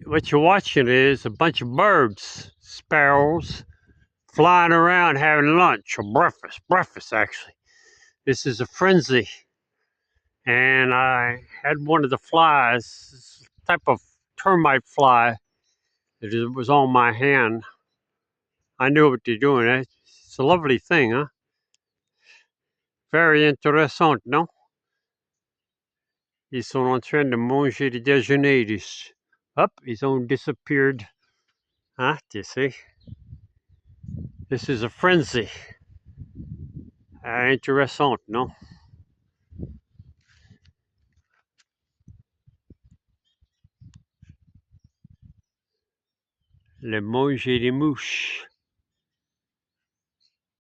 What you're watching is a bunch of birds, sparrows, flying around having lunch or breakfast actually. This is a frenzy. And I had one of the flies, type of termite fly, that was on my hand. I knew what they're doing. It's a lovely thing, huh? Very interessant, non? Ils sont en train de manger le déjeuner. Hop, ils ont disappeared. Huh? You see? This is a frenzy. Interessant, non? Le manger des mouches.